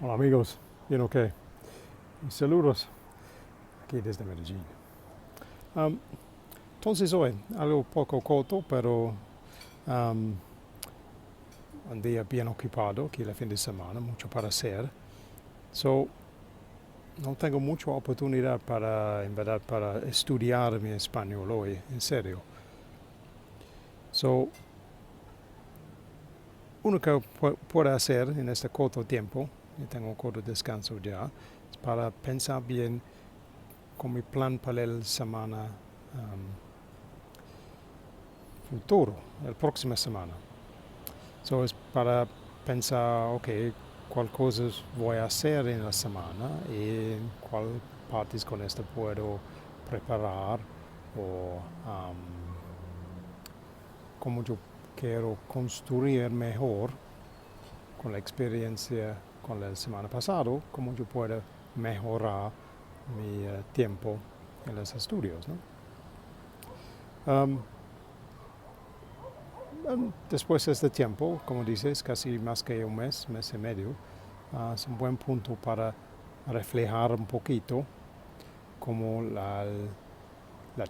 Hola amigos, bien ok. Mis saludos aquí desde Medellín. Um, entonces hoy, algo poco corto, pero un día bien ocupado, aquí el fin de semana, mucho para hacer. So, no tengo mucha oportunidad para, en verdad, para estudiar mi español hoy, en serio. So, uno que puede hacer en este corto tiempo, y tengo un corto descanso ya, es para pensar bien con mi plan para la semana futuro, la próxima semana. So es para pensar, ok, cuál cosas voy a hacer en la semana y cuál partes con esto puedo preparar o cómo yo quiero construir mejor con la experiencia con la semana pasada, cómo yo puedo mejorar mi tiempo en los estudios, ¿no? Después de este tiempo, como dices, casi más que un mes, mes y medio, es un buen punto para reflejar un poquito como la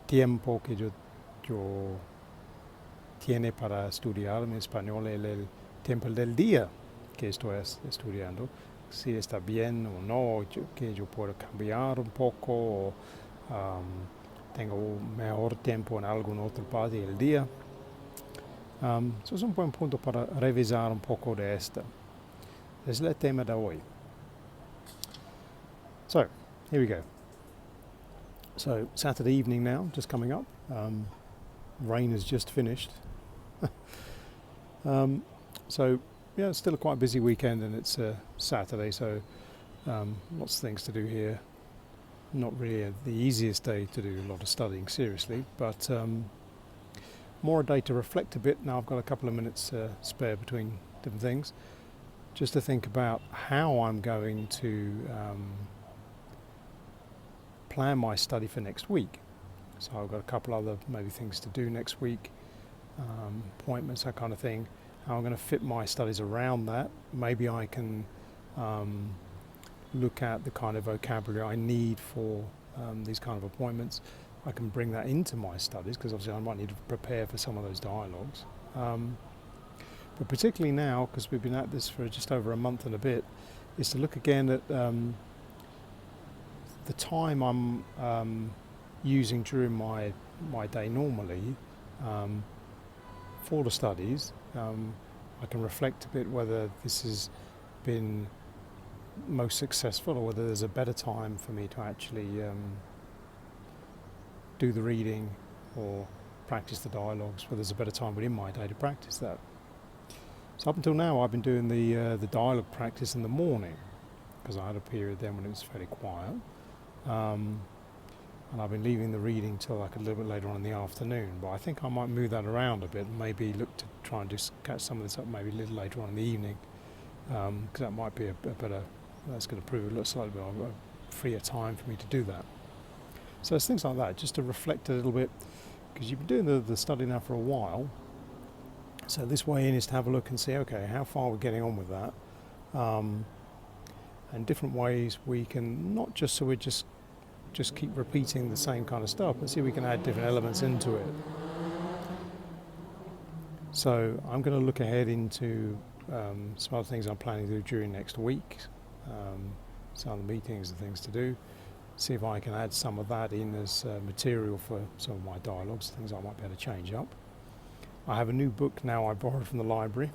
tiempo que yo tiene para estudiar mi español, el tiempo del día que estoy estudiando, si está bien o no, que yo puedo cambiar un poco o tengo mejor tiempo en alguna otra parte del día. Eso es un buen punto para revisar un poco de esto. Es el tema de hoy. So, here we go. So, Saturday evening now, just coming up. Rain has just finished. So, yeah, it's still a quite busy weekend and it's Saturday, so lots of things to do here. Not really the easiest day to do a lot of studying seriously, but more a day to reflect a bit. Now I've got a couple of minutes spare between different things, just to think about how I'm going to plan my study for next week. So I've got a couple other maybe things to do next week, appointments, that kind of thing. How I'm going to fit my studies around that. Maybe I can look at the kind of vocabulary I need for these kind of appointments. I can bring that into my studies because obviously I might need to prepare for some of those dialogues. But particularly now, because we've been at this for just over a month and a bit, is to look again at the time I'm using during my day normally for the studies. I can reflect a bit whether this has been most successful or whether there's a better time for me to actually do the reading or practice the dialogues, whether there's a better time within my day to practice that. So up until now I've been doing the dialogue practice in the morning because I had a period then when it was fairly quiet, and I've been leaving the reading till like a little bit later on in the afternoon, but I think I might move that around a bit and maybe look to try and just catch some of this up maybe a little later on in the evening, because that might be a better, that's going to prove a little slightly bit of a freer time for me to do that. So it's things like that, just to reflect a little bit, because you've been doing the study now for a while. So this way in is to have a look and see, okay, how far we're getting on with that, and different ways we can, not just so we just keep repeating the same kind of stuff, but see if we can add different elements into it. So I'm going to look ahead into some other things I'm planning to do during next week, some of the meetings and things to do, see if I can add some of that in as material for some of my dialogues, things I might be able to change up. I have a new book now I borrowed from the library,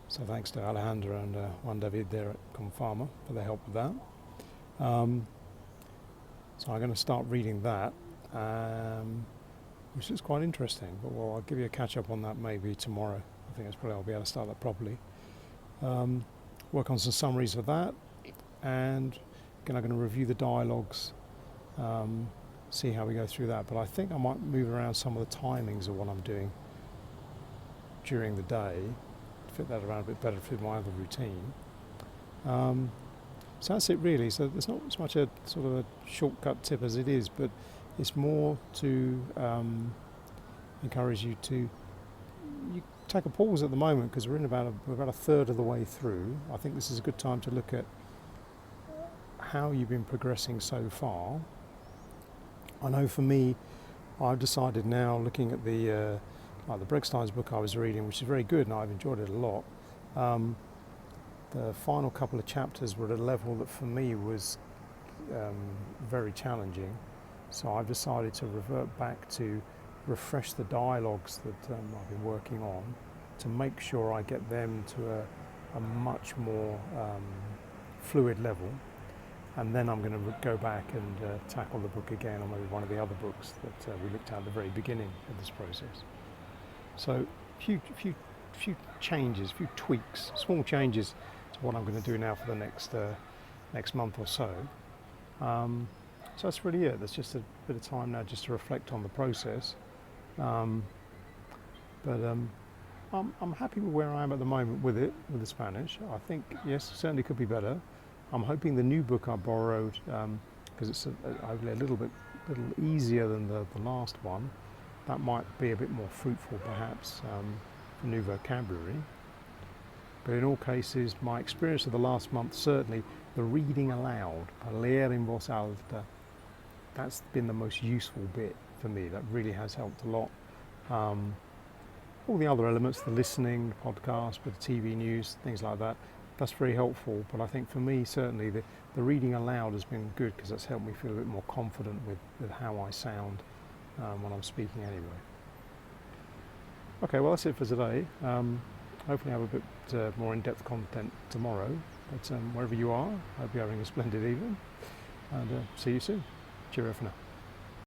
so thanks to Alejandra and Juan David there at Confama for their help with that. So I'm going to start reading that, which is quite interesting, but well, I'll give you a catch up on that maybe tomorrow. I think that's probably I'll be able to start that properly. Work on some summaries of that, and again I'm going to review the dialogues, see how we go through that, but I think I might move around some of the timings of what I'm doing during the day, fit that around a bit better for my other routine. So that's it really. So there's not as much a sort of a shortcut tip as it is, but it's more to encourage you to take a pause at the moment because we're about a third of the way through. I think this is a good time to look at how you've been progressing so far. I know for me, I've decided now, looking at the like the Bregstein's book I was reading, which is very good and I've enjoyed it a lot. The final couple of chapters were at a level that for me was very challenging. So I've decided to revert back to refresh the dialogues that I've been working on to make sure I get them to a much more fluid level. And then I'm going to go back and tackle the book again, or maybe one of the other books that we looked at the very beginning of this process. So few changes, few tweaks, small changes to what I'm going to do now for the next month or so. So that's really it. There's just a bit of time now just to reflect on the process. I'm happy with where I am at the moment with the Spanish. I think, yes, certainly could be better. I'm hoping the new book I borrowed, because it's hopefully a little easier than the last one, that might be a bit more fruitful perhaps for new vocabulary. But in all cases, my experience of the last month, certainly the reading aloud, leer en voz alta, that's been the most useful bit for me. That really has helped a lot. All the other elements, the listening, the podcast, with the TV news, things like that, that's very helpful. But I think for me, certainly the reading aloud has been good because that's helped me feel a bit more confident with how I sound when I'm speaking anyway. Okay, well that's it for today. Hopefully I have a bit more in-depth content tomorrow. But wherever you are, I hope you're having a splendid evening. And see you soon. Cheerio for now.